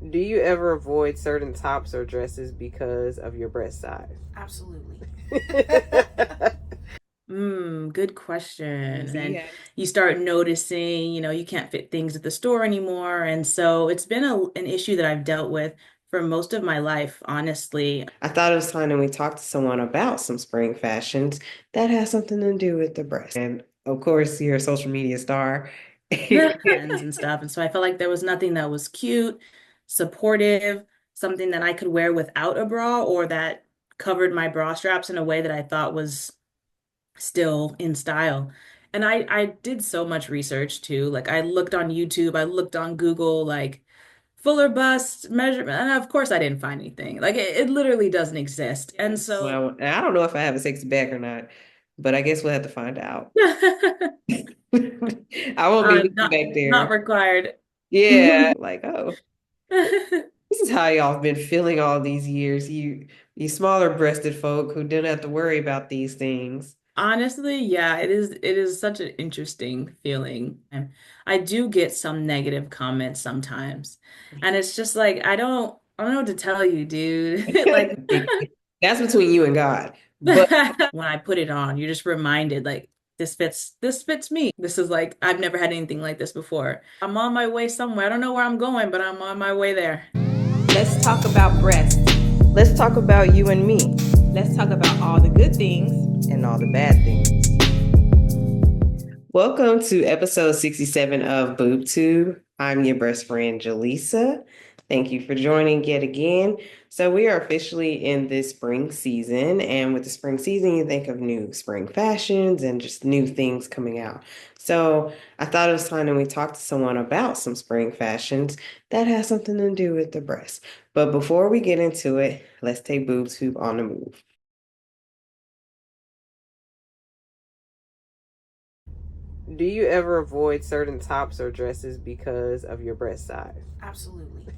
Do you ever avoid certain tops or dresses because of your breast size? Absolutely. Good question. And Yeah. you start noticing, you can't fit things at the store anymore. And so it's been an issue that I've dealt with for most of my life, honestly. I thought it was time that we talked to someone about some spring fashions that has something to do with the breast. And of course, you're a social media star. And stuff. And so I felt like there was nothing that was cute, supportive, something that I could wear without a bra or that covered my bra straps in a way that I thought was still in style. And I did so much research too. Like I looked on YouTube, I looked on Google, like fuller bust measurement. And of course I didn't find anything. Like it literally doesn't exist. And so Well, I don't know if I have a sexy back or not, but I guess we'll have to find out. I won't be looking not back not there. required. Yeah, like, oh, this is how y'all have been feeling all these years. You smaller breasted folk who didn't have to worry about these things. Honestly, yeah, it is such an interesting feeling. And I do get some negative comments sometimes. And it's just like I don't know what to tell you, dude. Like That's between you and God. But when I put it on, you're just reminded like this fits me. This is like I've never had anything like this before. I'm on my way somewhere. I don't know where I'm going, but I'm on my way there. Let's talk about breasts. let's talk about you and me Let's talk about all the good things. and all the bad things. Welcome to episode 67 of BoobTube. I'm your best friend, Jaleesa. Thank you for joining yet again. So, we are officially in this spring season, and with the spring season, you think of new spring fashions and just new things coming out. So, I thought it was time that we talked to someone about some spring fashions that has something to do with the breast. But before we get into it, let's take BoobTube on the move. Do you ever avoid certain tops or dresses because of your breast size? Absolutely.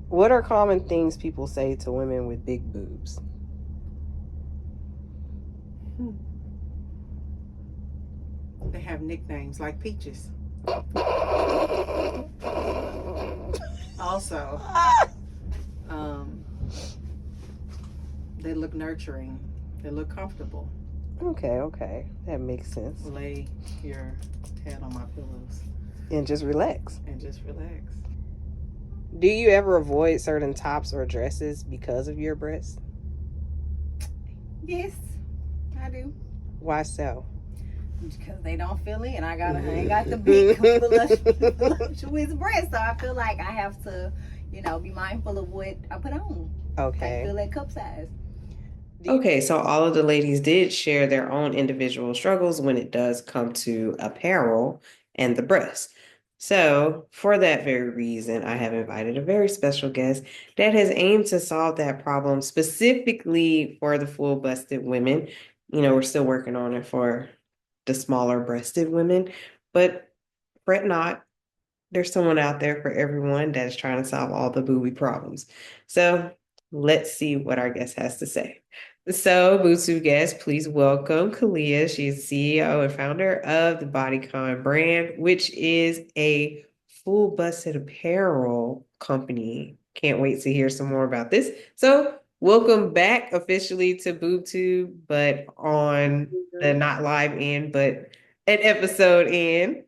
What are common things people say to women with big boobs? They have nicknames like Peaches. Also, um, they look nurturing. They look comfortable. Okay, okay. That makes sense. Lay your head on my pillows And just relax. and just relax. Do you ever avoid certain tops or dresses because of your breasts? Yes, I do. Why so? Because they don't feel it, and I ain't got the big voluptuous breast, so I feel like I have to, be mindful of what I put on. I Okay. feel that cup size. Okay, so all of the ladies did share their own individual struggles when it does come to apparel and the breast. So, for that very reason, I have invited a very special guest that has aimed to solve that problem specifically for the full busted women. We're still working on it for the smaller breasted women, but fret not, there's someone out there for everyone that is trying to solve all the booby problems. So let's see what our guest has to say. So, Boosu guest, please welcome Kalia. She's CEO and founder of the Bodycon brand, which is a full busted apparel company. Can't wait to hear some more about this. So, welcome back officially to BoobTube, but on the not live end, but an episode end.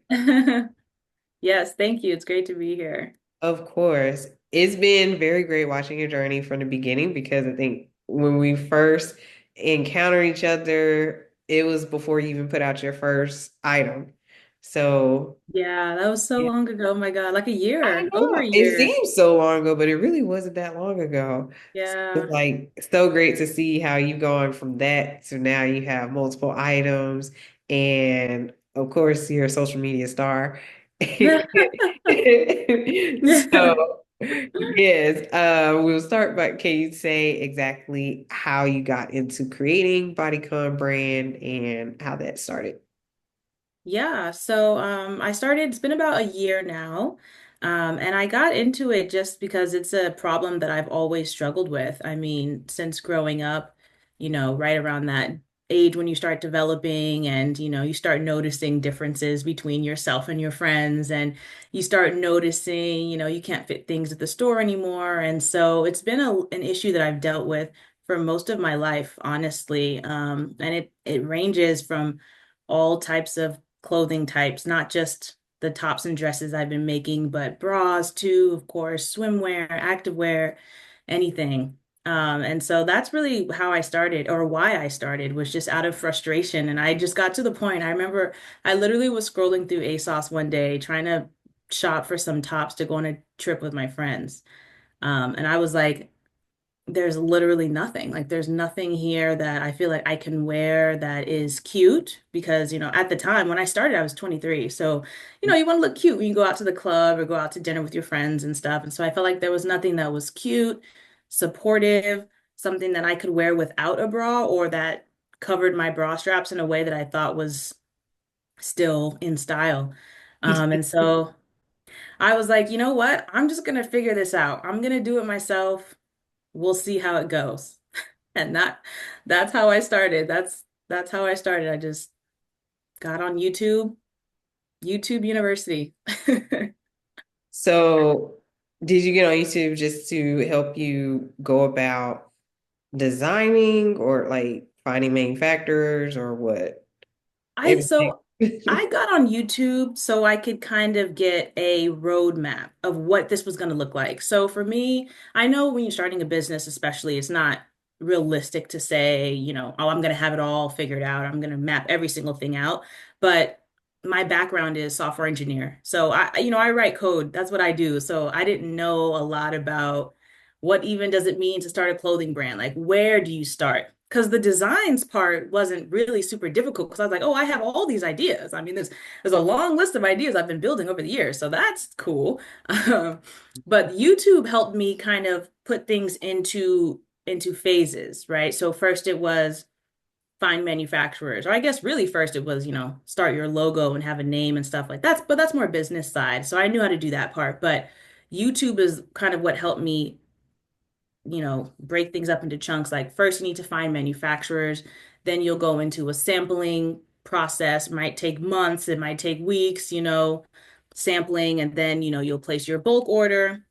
Yes, thank you. It's great to be here. Of course. It's been very great watching your journey from the beginning because I think when we first encountered each other, it was before you even put out your first item. So Yeah, that was so yeah. long ago. Oh my God, like a I year, over know a it year. seems so long ago, but it really wasn't that long ago. So it's Yeah. like so great to see how you've gone from that to now you have multiple items, and of course you're a social media star. So yes, we'll start by can you say exactly how you got into creating Bodycon brand and how that started? Yeah, so I started, it's been about a year now. And I got into it just because it's a problem that I've always struggled with. I mean, since growing up, right around that age when you start developing and you start noticing differences between yourself and your friends, and you start noticing you can't fit things at the store anymore. And so it's been an issue that I've dealt with for most of my life, honestly. And it ranges from all types of clothing types, not just the tops and dresses I've been making, but bras too, of course, swimwear, activewear, anything. And so that's really how I started, or why I started, was just out of frustration. And I just got to the point. I remember I literally was scrolling through ASOS one day trying to shop for some tops to go on a trip with my friends. And I was like, there's literally nothing. Like there's nothing here that I feel like I can wear that is cute because, at the time when I started, I was 23. So, you want to look cute when you go out to the club or go out to dinner with your friends and stuff. And so I felt like there was nothing that was cute, supportive, something that I could wear without a bra or that covered my bra straps in a way that I thought was still in style. And so I was like, you know what? I'm just gonna figure this out. I'm gonna do it myself. We'll see how it goes. And that's how I started. That's how I started. I just got on YouTube University. So, did you get on YouTube just to help you go about designing or like finding manufacturers or what? I Everything. so I got on YouTube so I could kind of get a roadmap of what this was going to look like. So for me, I know when you're starting a business, especially, it's not realistic to say, oh, I'm going to have it all figured out. I'm going to map every single thing out. But my background is software engineer. So I write code. That's what I do. So I didn't know a lot about what even does it mean to start a clothing brand? Like, where do you start? Because the designs part wasn't really super difficult because I was like, oh, I have all these ideas. I mean, there's a long list of ideas I've been building over the years, so that's cool. Um, but YouTube helped me kind of put things into phases, right? So first it was find manufacturers, or I guess really first it was, start your logo and have a name and stuff like that. But that's more business side, so I knew how to do that part. But YouTube is kind of what helped me break things up into chunks. Like first you need to find manufacturers, then you'll go into a sampling process. It might take months, it might take weeks, sampling, and then, you'll place your bulk order.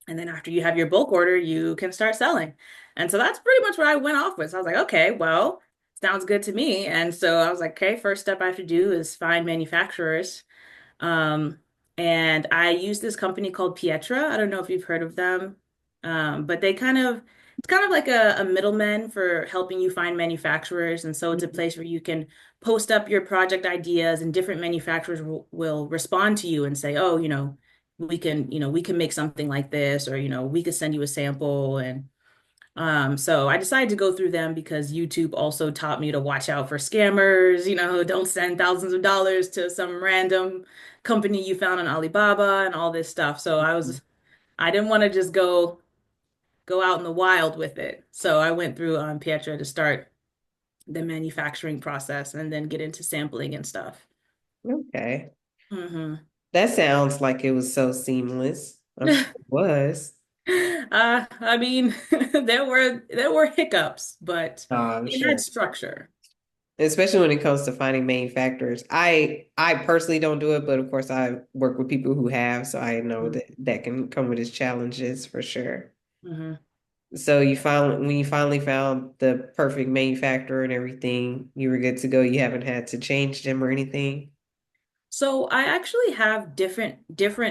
And then after you have your bulk order, you can start selling. And so that's pretty much what I went off with. So I was like, okay, well, sounds good to me. And so I was like, okay, first step I have to do is find manufacturers. Um, and I use this company called Pietra. I don't know if you've heard of them. But it's kind of like a middleman for helping you find manufacturers. And so it's a place where you can post up your project ideas and different manufacturers will respond to you and say, oh, we can make something like this, or, we could send you a sample. And so I decided to go through them because YouTube also taught me to watch out for scammers, don't send thousands of dollars to some random company you found on Alibaba and all this stuff. So I didn't want to just go out in the wild with it. So I went through Pietra to start the manufacturing process and then get into sampling and stuff. Okay. hmm That sounds like it was so seamless. I'm sure it was. I mean, there were hiccups, but I'm it had sure. structure. Especially when it comes to finding manufacturers. I personally don't do it, but of course I work with people who have, so I know that that can come with its challenges for sure. Mm-hmm. So when you finally found the perfect manufacturer and everything, you were good to go. You haven't had to change them or anything. So I actually have different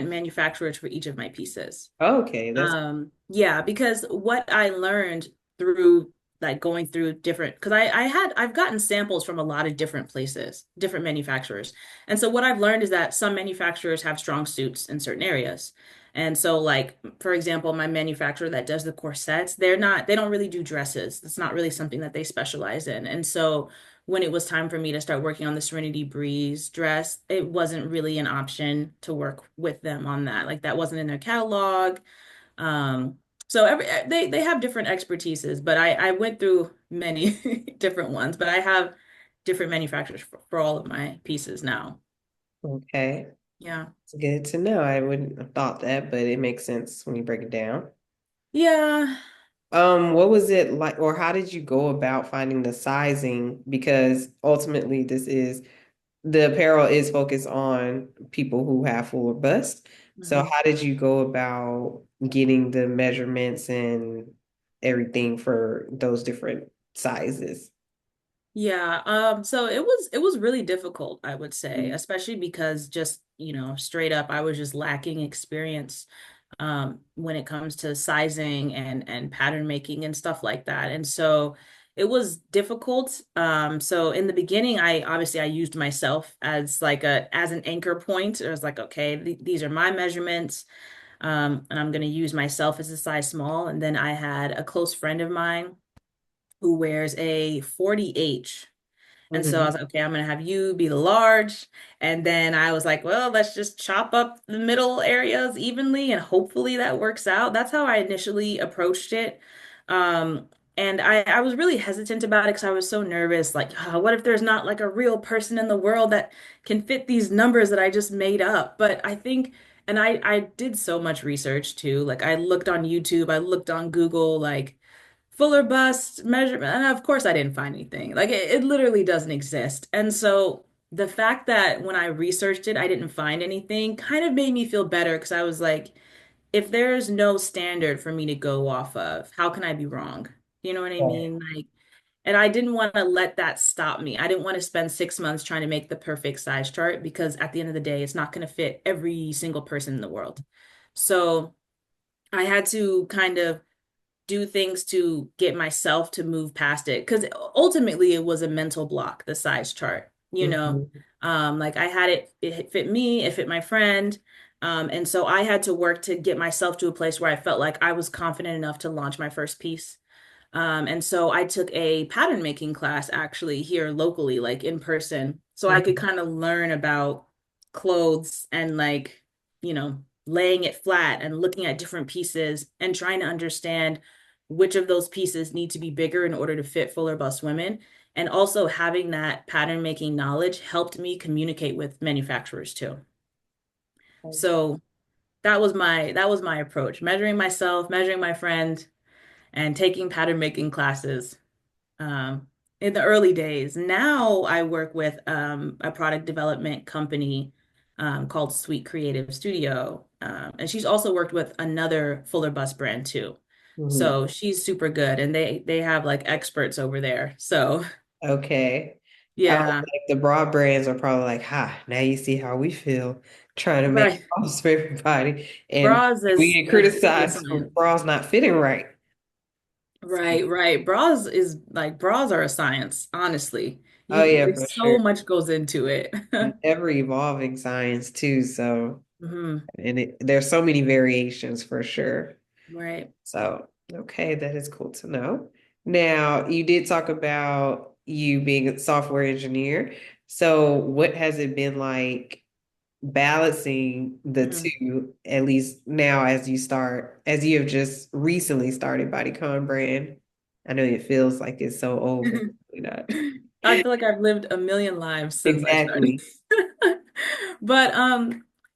manufacturers for each of my pieces. Okay, that's Yeah, because what I learned through like going through different, because I've gotten samples from a lot of different places, different manufacturers. And so what I've learned is that some manufacturers have strong suits in certain areas. And so like, for example, my manufacturer that does the corsets, they don't really do dresses. It's not really something that they specialize in. And so when it was time for me to start working on the Serenity Breeze dress, it wasn't really an option to work with them on that. Like that wasn't in their catalog. So they have different expertises, but I went through many different ones, but I have different manufacturers for all of my pieces now. okay. Yeah. It's good to know. I wouldn't have thought that, but it makes sense when you break it down. Yeah. What was it like, or how did you go about finding the sizing? Because ultimately, the apparel is focused on people who have fuller busts. So, Mhm. how did you go about getting the measurements and everything for those different sizes? Yeah, so it was really difficult, I would say, especially because just, straight up, I was just lacking experience when it comes to sizing and pattern making and stuff like that. And so it was difficult. So in the beginning, I used myself as like a as an anchor point. It was like, okay, these are my measurements, and I'm going to use myself as a size small. And then I had a close friend of mine who wears a 40H. And so I Mhm. was like, okay, I'm gonna have you be the large. And then I was like, well, let's just chop up the middle areas evenly and hopefully that works out. That's how I initially approached it. Um, and I was really hesitant about it because I was so nervous. Like, what if there's not like a real person in the world that can fit these numbers that I just made up? But I think, and I did so much research too. Like I looked on YouTube, I looked on Google, like fuller bust measurement. And of course, I didn't find anything. Like it literally doesn't exist. And so the fact that when I researched it, I didn't find anything kind of made me feel better because I was like, if there's no standard for me to go off of, how can I be wrong? You know what I Right. mean? Like, and I didn't want to let that stop me. I didn't want to spend 6 months trying to make the perfect size chart because at the end of the day, it's not going to fit every single person in the world. So I had to kind of do things to get myself to move past it because ultimately it was a mental block, the size chart, Mhm. like I had it fit me, it fit my friend, and so I had to work to get myself to a place where I felt like I was confident enough to launch my first piece. And so I took a pattern making class actually here locally, like in person, so I could Mhm. kind of learn about clothes and like, laying it flat and looking at different pieces and trying to understand which of those pieces need to be bigger in order to fit fuller bust women. And also having that pattern making knowledge helped me communicate with manufacturers too. So that was my approach, measuring myself, measuring my friend, and taking pattern making classes in the early days. Now I work with a product development company called Sweet Creative Studio. And she's also worked with another Fuller Bus brand too. Mhm. So she's super good and they have like experts over there. So Okay. yeah. Like the broad brands are probably like, ha, now you see how we feel trying to make Right. clothes for everybody. And Bras we is get truly a criticized for science. bras not fitting right. Right, right. Bras are a science, honestly. Oh You yeah, for there's so sure. much goes into it. An ever evolving science too. So, hmm and there's so many variations for sure. Right. So, okay, that is cool to know. Now, you did talk about you being a software engineer. So, what has it been like balancing the Mhm. two, at least now as you have just recently started Bodycon brand? I know it feels like it's so old, but it's really not. I feel like I've lived a million lives since I started. Exactly. But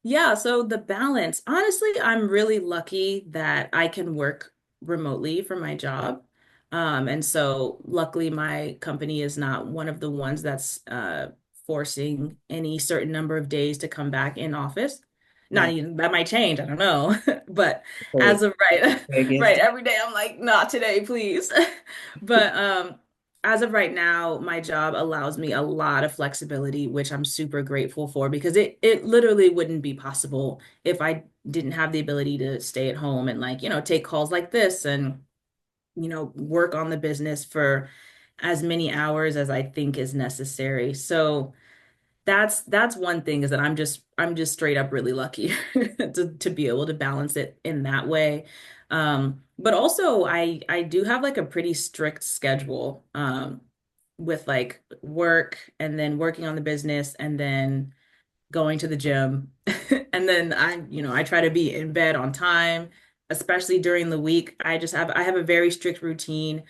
yeah, so the balance, honestly, I'm really lucky that I can work remotely for my job. And so luckily my company is not one of the ones that's forcing any certain number of days to come back in office. Not That even that might change, I don't know. But as wait, of right, I guess. right, every day I'm like, not today, please. But as of right now, my job allows me a lot of flexibility, which I'm super grateful for because it literally wouldn't be possible if I didn't have the ability to stay at home and like, take calls like this and, work on the business for as many hours as I think is necessary. So that's one thing is that I'm just straight up really lucky to be able to balance it in that way. But also I do have like a pretty strict schedule with like work and then working on the business and then going to the gym. And then I try to be in bed on time, especially during the week. I have a very strict routine,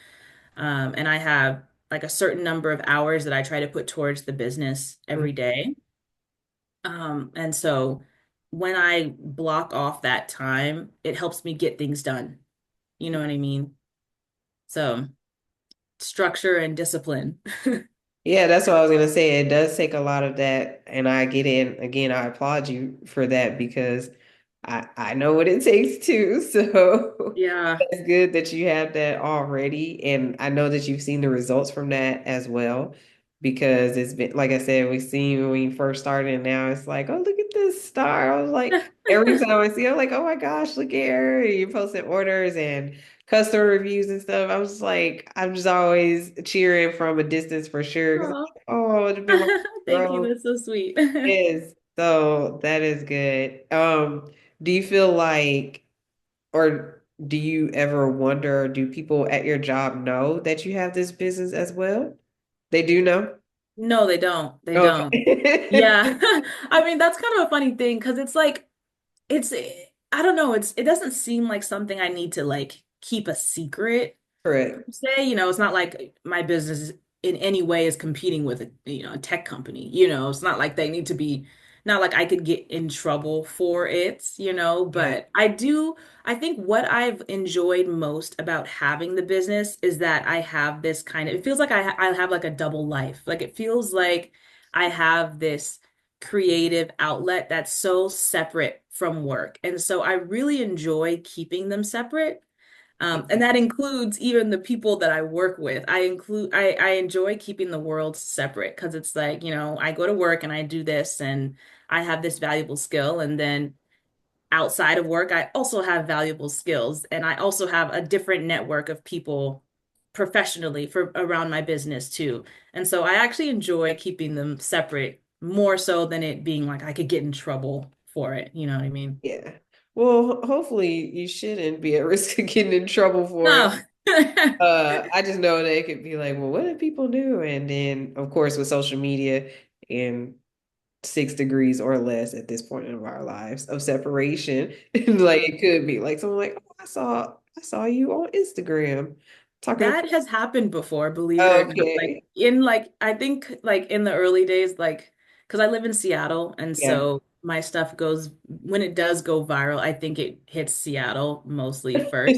and I have like a certain number of hours that I try to put towards the business every day. And so when I block off that time, it helps me get things done. You know what I mean? So structure and discipline. Yeah, that's what I was gonna say. It does take a lot of that, and I get in. Again, I applaud you for that because I know what it takes too. So Yeah. it's good that you have that already, and I know that you've seen the results from that as well. Because it's been, like I said, we seen when you first started, and now it's like, oh, look at this star. I was like, every time I see, I'm like, oh my gosh, look at her. You're posting orders and customer reviews and stuff. I was like, I'm just always cheering from a distance for sure because I'm Aw. like, oh, it'd be my Thank you. growth That's so sweet. is. So that is good. Do you feel like, or do you ever wonder, do people at your job know that you have this business as well? They do know? No, they don't. They don't. Okay. Yeah. I mean, that's kind of a funny thing because it's like it's I don't know, it doesn't seem like something I need to like keep a secret per Correct. se. It's not like my business in any way is competing with a tech company. It's not like they need to be, not like I could get in trouble for it, Yeah. but I think what I've enjoyed most about having the business is that I have this kind of, it feels like I have like a double life. Like it feels like I have this creative outlet that's so separate from work. And so I really enjoy keeping them separate. And that includes even the people that I work with. I enjoy keeping the world separate because it's like, I go to work and I do this and I have this valuable skill. And then outside of work, I also have valuable skills and I also have a different network of people professionally for around my business too. And so I actually enjoy keeping them separate more so than it being like I could get in trouble for it. You know what I mean? Yeah. Well, hopefully you shouldn't be at risk of getting in trouble for it. No. I just know that it could be like, well, what did people do? And then, of course, with social media and 6 degrees or less at this point of our lives of separation, like it could be like someone like, oh, I saw you on Instagram talking. That has happened before, believe it or not. Okay. I think like in the early days, like, because I live in Seattle, and Yeah. so my stuff goes, when it does go viral, I think it hits Seattle mostly first.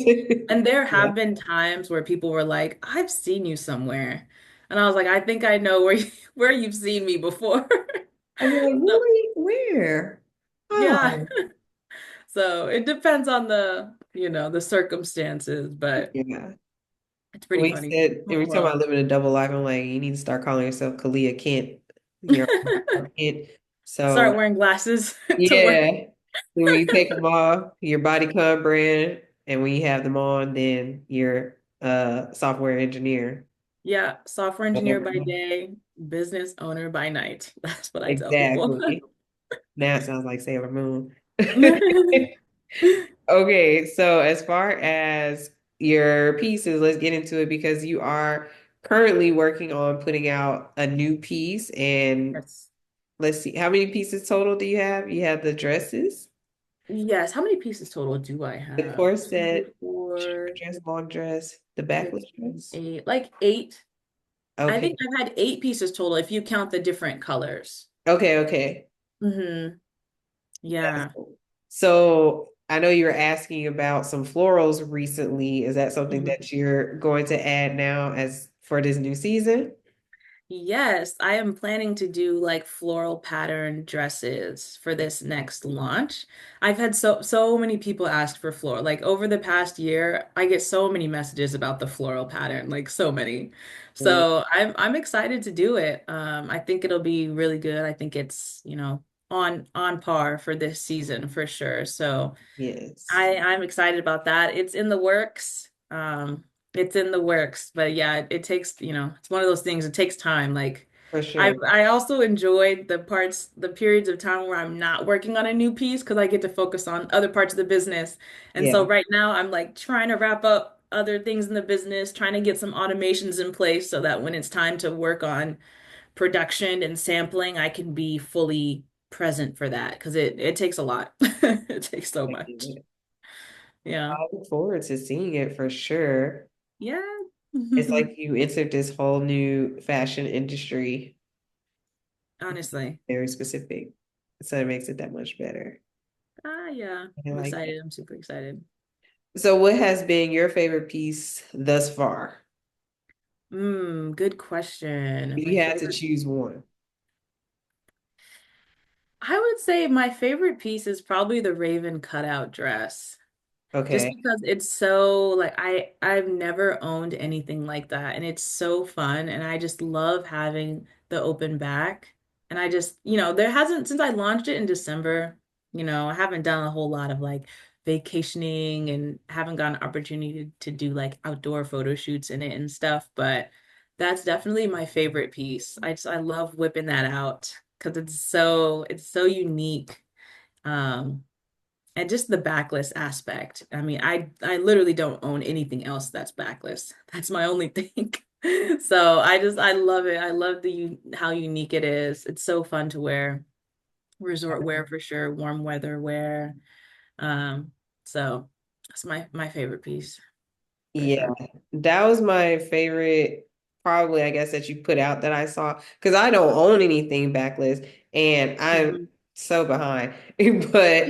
And there Yeah. have been times where people were like, I've seen you somewhere. And I was like, I think I know where where you've seen me before. I'm like, So, really? Where? yeah. Oh, So it depends on the circumstances, but yeah. it's pretty We funny. said Small every time I world. live in a double life, I'm like, you need to start calling yourself Kalia Kent. You're a kid. So Start wearing glasses to work. yeah, when you take them off, your bodycon brand, and when you have them on, then you're a software engineer. Yeah, software engineer Whatever. by day, business owner by night. That's what I tell people. Exactly. Now it sounds like Sailor Moon. Okay, so as far as your pieces, let's get into it because you are currently working on putting out a new piece. And Yes. let's see, how many pieces total do you have? You have the dresses, Yes. How many pieces total do I the have? Two, corset, short four, dress, long dress, the six, backless seven, dress. eight. Like eight. I Okay, think I've had 8 pieces total if you count the different colors. okay. That's Yeah. cool. So I know you were asking about some florals recently. Is that something Mhm. that you're going to add now as for this new season? Yes, I am planning to do like floral pattern dresses for this next launch. I've had so many people ask for floral. Like over the past year, I get so many messages about the floral pattern, like so many. Mm, So I'm excited to do it. I think it'll be really good. I think it's on par for this season for sure. So yes, I'm excited about that. It's in the works. It's in the works, but yeah, it takes, it's one of those things, it takes time. Like for I sure. I also enjoyed the periods of time where I'm not working on a new piece because I get to focus on other parts of the business. And Yeah. so right now I'm like trying to wrap up other things in the business, trying to get some automations in place so that when it's time to work on production and sampling, I can be fully present for that because it takes a lot. It takes so much. Yeah. I look forward to seeing it for sure. Yeah. It's like you entered this whole new fashion industry, Honestly. very specific. So it makes it that much better. Yeah. I I'm like that. excited. I'm super excited. So what has been your favorite piece thus far? Good question. If My you had to favorite. choose one. I would say my favorite piece is probably the Raven cutout dress. Just Okay. because it's so like I've never owned anything like that and it's so fun and I just love having the open back. And I just, there hasn't since I launched it in December, I haven't done a whole lot of like vacationing and haven't gotten an opportunity to do like outdoor photo shoots in it and stuff, but that's definitely my favorite piece. I love whipping that out because it's so unique. Um and just the backlist aspect. I mean, I literally don't own anything else that's backlist. That's my only thing. So I love it. I love how unique it is. It's so fun to wear. Resort wear for sure, warm weather wear. Um, so that's my favorite piece for Yeah, sure. that was my favorite, probably, I guess, that you put out that I saw. Because I don't own anything backlist and I'm Mhm. so behind. But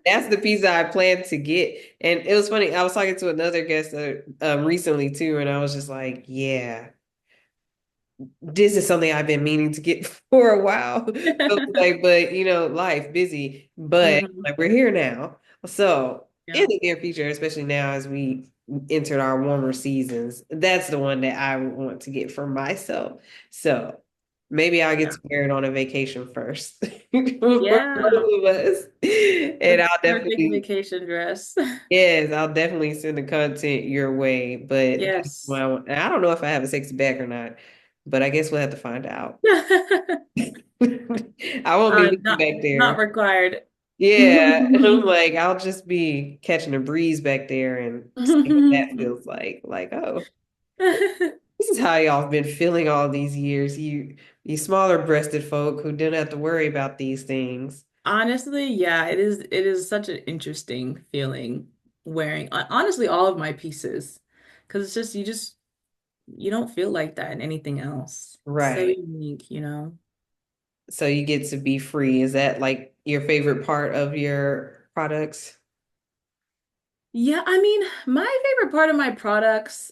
that's the piece that I plan to get. And it was funny, I was talking to another guest recently too, and I was just like, yeah, this is something I've been meaning to get for a while. So it's like, but life busy, but Mhm. like we're here now. So in Yeah. the near future, especially now as we entered our warmer seasons, that's the one that I would want to get for myself. So maybe I'll get Yeah. to wear it on a vacation first for Yeah. both of us. And The I'll perfect definitely, vacation dress. yes, I'll definitely send the content your way. But that's Yes. and I don't know if I have a sexy back or not, but I guess we'll have to find out. I won't be looking Not back not there. required. Yeah, I'm like, I'll just be catching a breeze back there and see what that feels like. Like, oh, this is how y'all have been feeling all these years. You smaller breasted folk who didn't have to worry about these things. Honestly, yeah, it is such an interesting feeling wearing honestly all of my pieces because it's just you don't feel like that in anything else. It's so Right. unique. So you get to be free. Is that like your favorite part of your products? Yeah, I mean, my favorite part of my products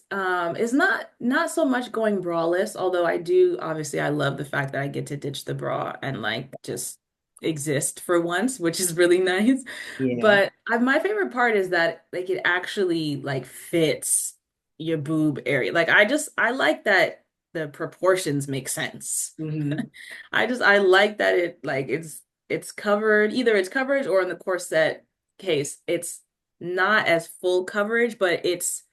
is not so much going braless, although I do obviously I love the fact that I get to ditch the bra and like just exist for once, which is really nice. Yeah. But my favorite part is that like it actually like fits your boob area. Like I like that the proportions make sense. Hmm. I like that it's covered, either it's coverage or in the corset case, it's not as full coverage, but it's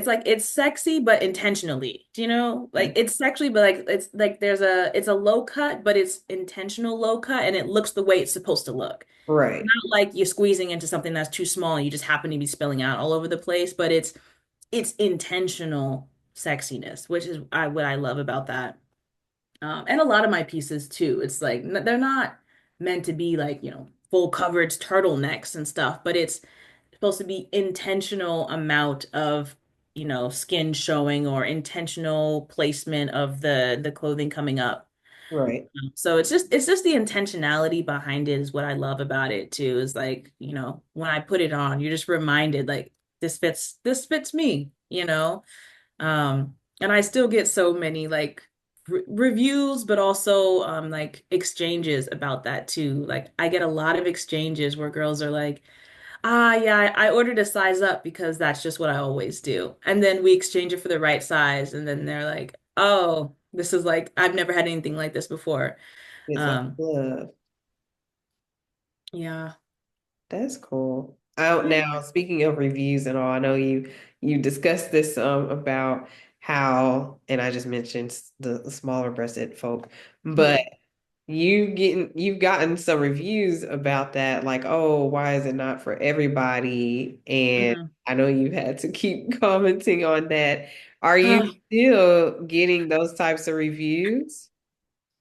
like it's sexy but intentionally. Do you know? Like it's sexy, but like it's like it's a low cut, but it's intentional low cut and it looks the way it's supposed to look. Right. Not like you're squeezing into something that's too small and you just happen to be spilling out all over the place, but it's intentional sexiness, which is what I love about that. And a lot of my pieces too. It's like they're not meant to be like, full coverage turtlenecks and stuff, but it's supposed to be intentional amount of, skin showing or intentional placement of the clothing coming up. Right. So it's just the intentionality behind it is what I love about it too. Is like, when I put it on, you're just reminded like this fits me. And I still get so many like reviews, but also like exchanges about that too. Like I get a lot of exchanges where girls are like, ah, yeah, I ordered a size up because that's just what I always do. And then we exchange it for the right size, and then they're like, oh, this is like I've never had anything like this before. It's like Um, love. yeah. That's cool. Out now, speaking of reviews and all, I know you discussed this about how, and I just mentioned the smaller breasted folk, but Mhm. you've gotten some reviews about that, like, oh, why is it not for everybody? And Mhm. I know you had to keep commenting on that. Are you Uh, still getting those types of reviews?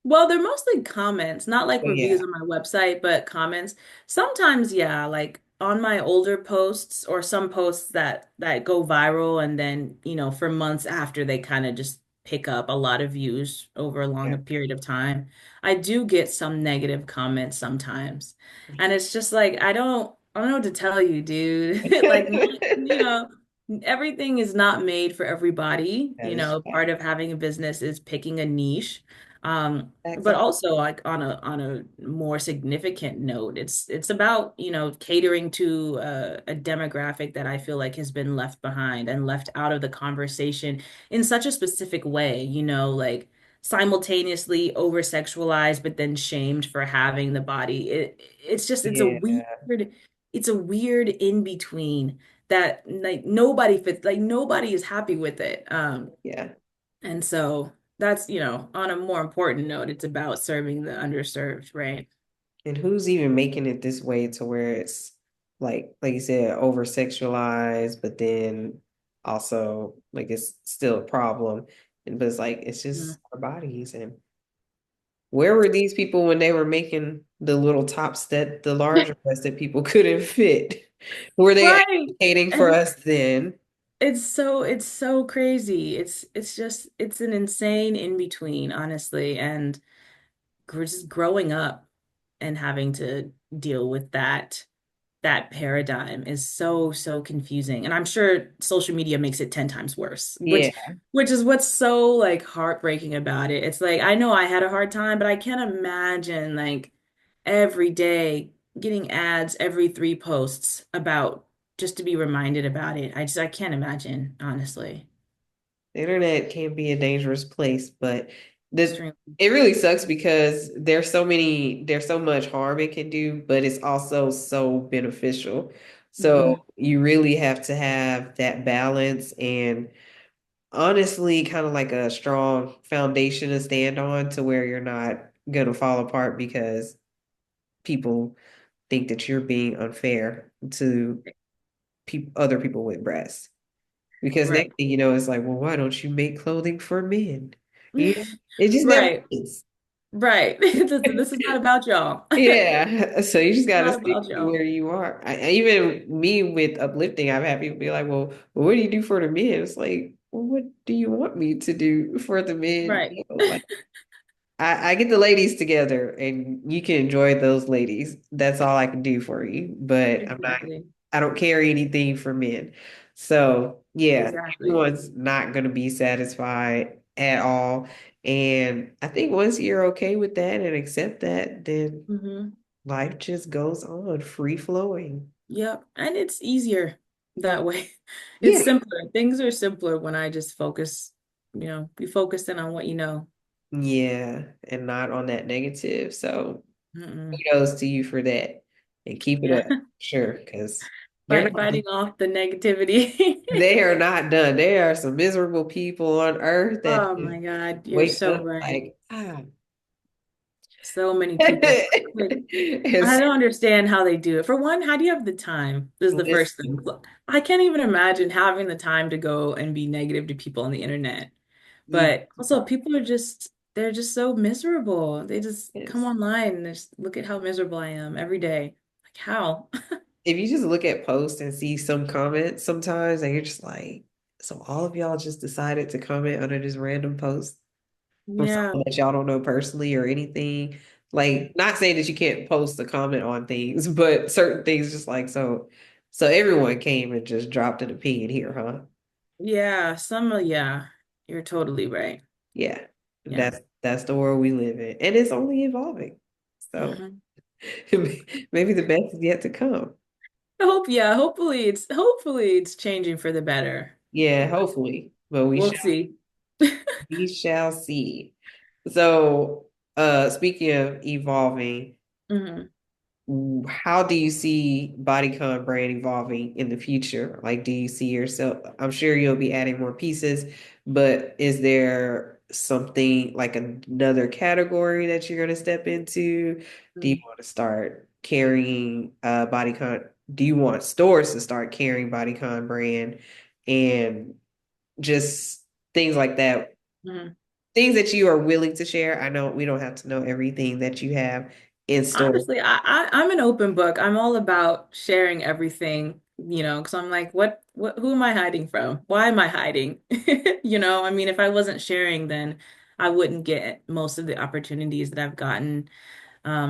Well, they're mostly comments, not like Oh, reviews yeah. on my website, but comments. Sometimes, yeah, like on my older posts or some posts that go viral and then, for months after they kind of just pick up a lot of views over a Yeah. long period of time. I do get some negative comments sometimes. And it's just like I don't know what to tell you, dude. Like, you know, everything is not made for everybody. That is Part fact. of having a business is picking a niche. Facts But on. also like on a more significant note, it's about, catering to a demographic that I feel like has been left behind and left out of the conversation in such a specific way, like simultaneously over sexualized but then shamed for having the body. Yeah, It's a weird in between that like nobody fits, like nobody is happy with it. yeah. And so that's, on a more important note, it's about serving the underserved, right? And who's even making it this way to where it's like you said, over sexualized, but then also like it's still a problem. And but it's like it's Mm. just our bodies. And where were these people when they were making the little tops that the larger ones that people couldn't fit? Were they Right. advocating for And us then? it's so crazy. It's an insane in between, honestly. And just growing up and having to deal with that paradigm is so confusing. And I'm sure social media makes it 10 times worse, which Yeah. which is what's so like heartbreaking about it. It's like I know I had a hard time, but I can't imagine like every day getting ads every 3 posts about just to be reminded about it. I can't imagine, honestly. The internet can be a dangerous place, but the Extremely. it really sucks because there's so much harm it can do, but it's also so beneficial. Hmm. So you really have to have that balance and honestly kind of like a strong foundation to stand on to where you're not gonna fall apart because people think that you're being unfair to other people with breasts. Because Right. next thing you know, it's like, well, why don't you make clothing for men? You know, it just never Right. is. Right. This is not about y'all. Yeah. So you just got to Not stick about to y'all. where you are. Even me with uplifting, I've had people be like, well, what do you do for the men? It's like, well, what do you want me to do for the men? Right. Like, I get the ladies together and you can enjoy those ladies. That's all I can do for you. But Exactly. I don't carry anything for men. So yeah, Exactly. everyone's not going to be satisfied at all. And I think once you're okay with that and accept that, then Hmm. life just goes on, free flowing. Yep. And it's easier that way. It's Yeah. simpler. Things are simpler when I just focus, be focused in on what you know. Yeah. And not on that negative. So Mm-mm. kudos to you for that. And keep it Yeah. up. Sure. Because they're not Fighting off the negativity. they are not done. There are some miserable people on earth that Oh just my God, you're wake so up right. like, ah. So many people. Like, I It's don't understand how they do it. For one, how do you have the time? This is the first thing. listen, Look, I can't even imagine having the time to go and be negative to people on the internet. you But also, people they're just so miserable. They just come yes. online and just look at how miserable I am every day. Like, how? If you just look at posts and see some comments sometimes, and you're just like, so all of y'all just decided to comment under this random post from Yeah. someone that y'all don't know personally or anything. Like, not saying that you can't post a comment on things, but certain things just like so everyone came and just dropped an opinion here, huh? Yeah. Yeah. You're totally right. Yeah, Yeah. that's the world we live in, and it's only evolving. So Hmm. maybe the best is yet to come. Yeah, hopefully it's changing for the better. Yeah, hopefully, but We'll see. we shall see. So, speaking of evolving, Hmm. how do you see bodycon brand evolving in the future? Like, do you see yourself? I'm sure you'll be adding more pieces, but is there something like another category that you're going to step into? Do you want to start carrying bodycon? Do you want stores to start carrying bodycon brand and just things like that? Hmm. Things that you are willing to share. I know we don't have to know everything that you have in store. Honestly, I'm an open book. I'm all about sharing everything, because I'm like, who am I hiding from? Why am I hiding? I mean, if I wasn't sharing, then I wouldn't get most of the opportunities that I've gotten.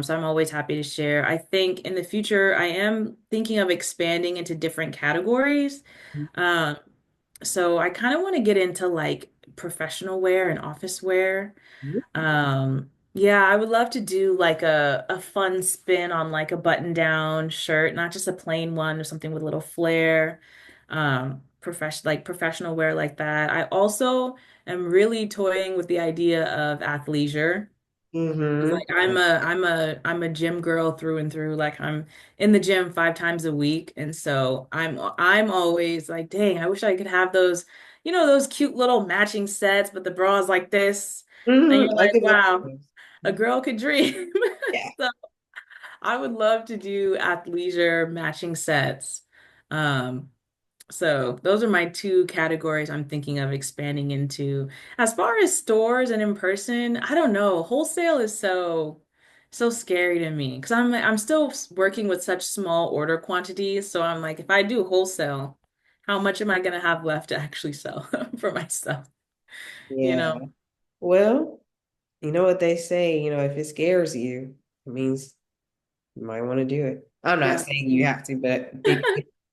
So I'm always happy to share. I think in the future, I am thinking of expanding into different categories. Um, so I kind of want to get into like professional wear and office wear. Yeah, I would love to do like a fun spin on like a button down shirt, not just a plain one or something with a little flair. Professional wear like that. I also am really toying with the idea of athleisure. 'Cause, Mm-hmm. like I'm a gym girl through and through. Like I'm in the gym 5 times a week. And so I'm always like, dang, I wish I could have those, those cute little matching sets, but the bra is like this. And you're Mm-hmm. I like, could love wow, those. a girl could dream. Yeah. So I would love to do athleisure matching sets. Um, so those are my two categories I'm thinking of expanding into. As far as stores and in person, I don't know. Wholesale is so scary to me because I'm still working with such small order quantities. So I'm like, if I do wholesale, how much am I gonna have left to actually sell for myself? You Yeah. know? Well, you know what they say, if it scares you, it means you might want to do it. I'm not Yeah. saying you have to, but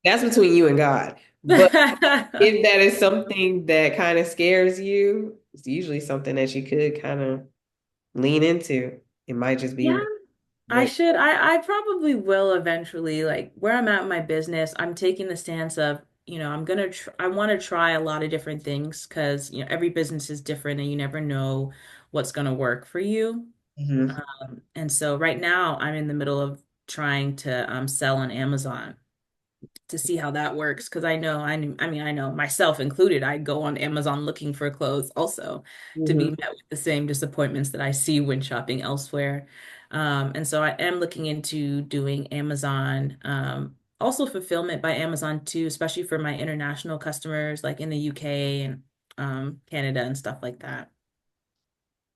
that's between you and God. But if that is something that kind of scares you, it's usually something that you could kind of lean into. It might just Yeah. be I right. should. I probably will eventually. Like where I'm at in my business, I'm taking the stance of, I want to try a lot of different things because, every business is different and you never know what's gonna work for you. Mhm. And so right now I'm in the middle of trying to sell on Amazon to see how that works because I know myself included, I go on Amazon looking for clothes also to be Mhm. met with the same disappointments that I see when shopping elsewhere. And so I am looking into doing Amazon, also fulfillment by Amazon too, especially for my international customers like in the UK and Canada and stuff like that.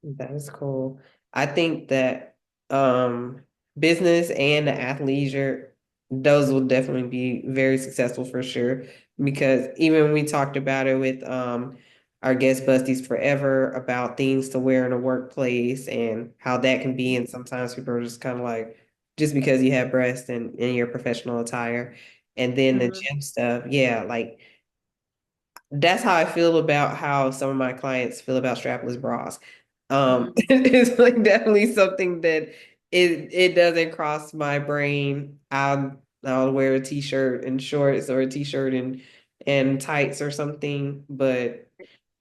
That is cool. I think that um business and the athleisure, those will definitely be very successful for sure. Because even when we talked about it with our guest Busties Forever about things to wear in a workplace and how that can be, and sometimes people are just kind of like, just because you have breasts and in your professional attire. And then the Mhm. gym stuff, yeah, like that's how I feel about how some of my clients feel about strapless bras. Mhm. It's like definitely something that it doesn't cross my brain. I'll wear a t-shirt and shorts or a t-shirt and tights or something. But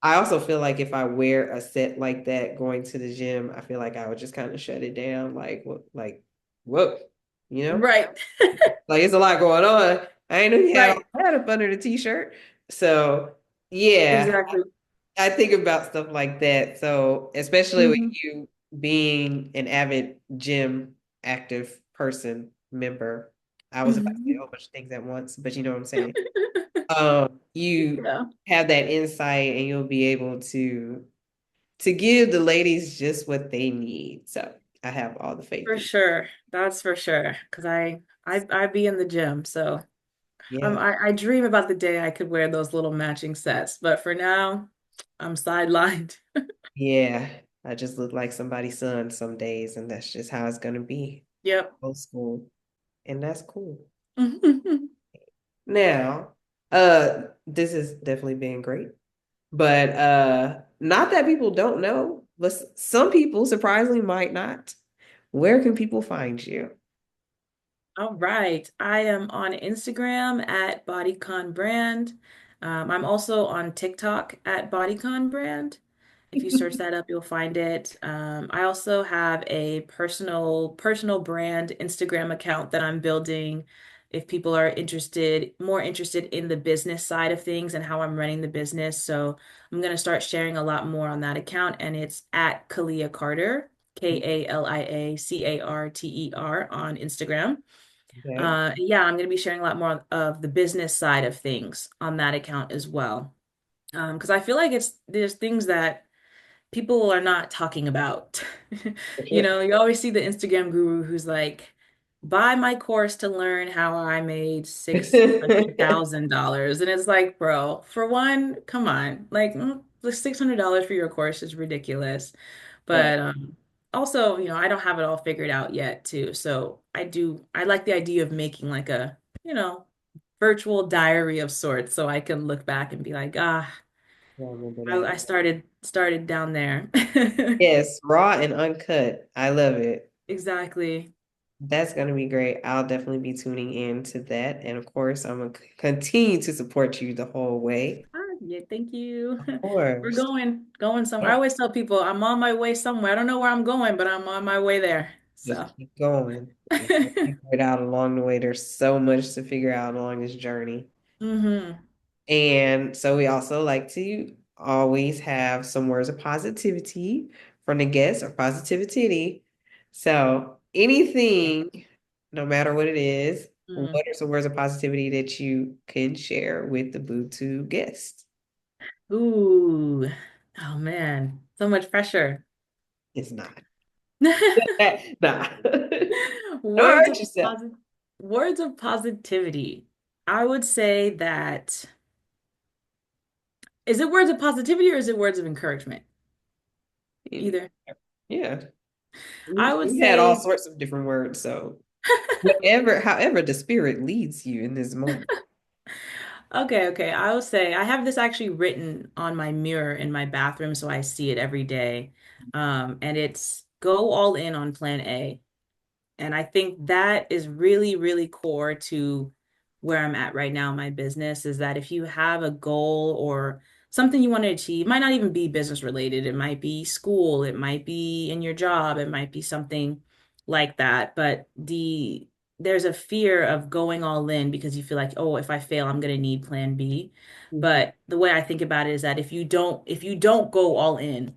I also feel like if I wear a set like that going to the gym, I feel like I would just kind of shut it down. Whoa, you know? Right. Like it's a lot going on. I ain't know you had all Right. that up under the t-shirt. So yeah, Exactly. I think about stuff like that. So especially with Hmm. you being an avid gym active person member, I was about to say a Hmm. whole bunch of things at once, but you know what I'm saying. You Yeah. have that insight and you'll be able to give the ladies just what they need. So I have all the faith For in sure. That's for sure. Because I be in the gym, so yeah. I dream about the day I could wear those little matching sets. But for now, I'm sidelined. Yeah. I just look like somebody's son some days, and that's just how it's gonna be. Yep. Old school. And that's cool. Hmm. Now, this has definitely been great. But not that people don't know, but some people surprisingly might not. Where can people find you? All right. I am on Instagram at BodyCon Brand. I'm also on TikTok at BodyCon Brand. If you search that up, you'll find it. I also have a personal brand Instagram account that I'm building if people are more interested in the business side of things and how I'm running the business. So I'm going to start sharing a lot more on that account, and it's at Kalia Carter, KALIACARTER on Instagram. Okay. Yeah, I'm going to be sharing a lot more of the business side of things on that account as well. Because I feel like there's things that people are not talking about. For sure. You always see the Instagram guru who's like, buy my course to learn how I made $600,000. And it's like, bro, for one, come on. Like, the $600 for your course is ridiculous. Right. But also, I don't have it all figured out yet too. So I like the idea of making like a, virtual diary of sorts so I can look back and be like, I remember I that. started down there. Yes, raw and uncut. I love it. Exactly. That's going to be great. I'll definitely be tuning in to that. And of course, I'm going to continue to support you the whole way. Yeah, thank you. Of We're course. going somewhere. I Yeah. always tell people I'm on my way somewhere. I don't know where I'm going, but I'm on my way there. Just So, keep going. We'll figure it out along the way. There's so much to figure out along this journey. hmm And so we also like to always have some words of positivity from the guests or positivity. So anything, no matter what it is, Mm. what are some words of positivity that you can share with the Bluetooth guests? Ooh. Oh man, so much pressure. It's not. Nah. Don't Words hurt of yourself. words of positivity. I would say that is it words of positivity or is it words of encouragement? Either. Yeah. I would We had all say, sorts of different words, so whatever, however the spirit leads you in this moment. okay. I would say I have this actually written on my mirror in my bathroom, so I see it every day. And it's go all in on plan A. And I think that is really, really core to where I'm at right now in my business is that if you have a goal or something you want to achieve, it might not even be business related. It might be school, it might be in your job, it might be something like that. But there's a fear of going all in because you feel like, oh, if I fail, I'm going to need plan B. Mhm. But the way I think about it is that if you don't go all in,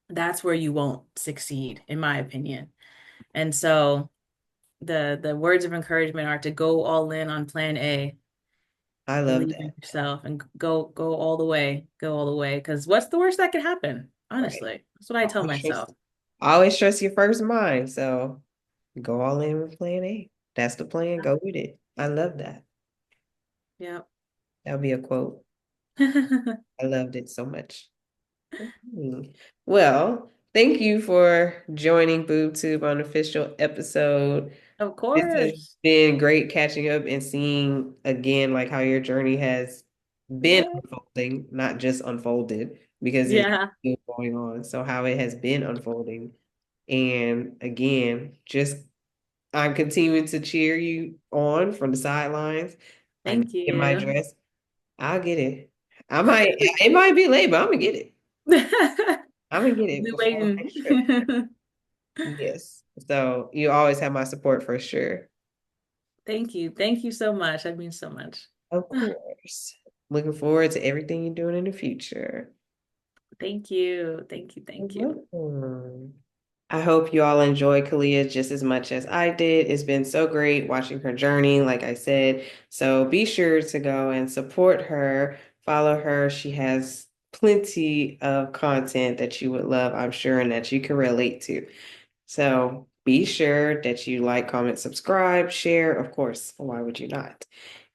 that's where you won't succeed, in my opinion. And so the words of encouragement are to go all in on plan A, I love believe in that. yourself and go all the way, go all the way. Because what's the worst that could happen? Right. Honestly, that's what I tell Always myself. trust, always trust your first mind. So go all in with plan A. That's the plan. Go with it. I love that. Yeah. That'll be a quote. I loved it so much. Mhm. Well, thank you for joining BoobTube on official episode. Of This has course. been great catching up and seeing again like how your journey has been Yeah. unfolding, not just unfolded, because it's Yeah. still going on. So how it has been unfolding. And again, just I'm continuing to cheer you on from the sidelines. I need Thank to get my you. dress. I'll get it. It might be late, but I'm gonna get it. I'm gonna get it Be before my waiting. next trip. Yes. So you always have my support for sure. Thank you. Thank you so much. That means so much. Of course. Looking forward to everything you're doing in the future. Thank you. Thank you. You're Thank you. welcome. I hope you all enjoy Kalia just as much as I did. It's been so great watching her journey, like I said. So be sure to go and support her, follow her. She has plenty of content that you would love, I'm sure, and that you can relate to. So be sure that you like, comment, subscribe, share. Of course, why would you not?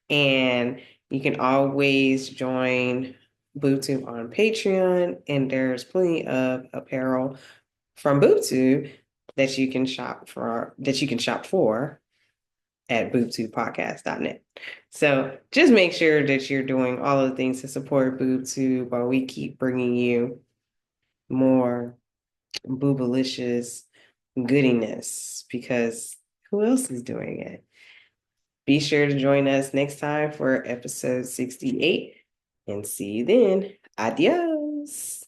And you can always join BoobTube on Patreon, and there's plenty of apparel from BoobTube that you can shop for at boobtubepodcast.net. So just make sure that you're doing all of the things to support BoobTube while we keep bringing you more boobalicious goodiness because who else is doing it? Be sure to join us next time for episode 68 and see you then. Adios.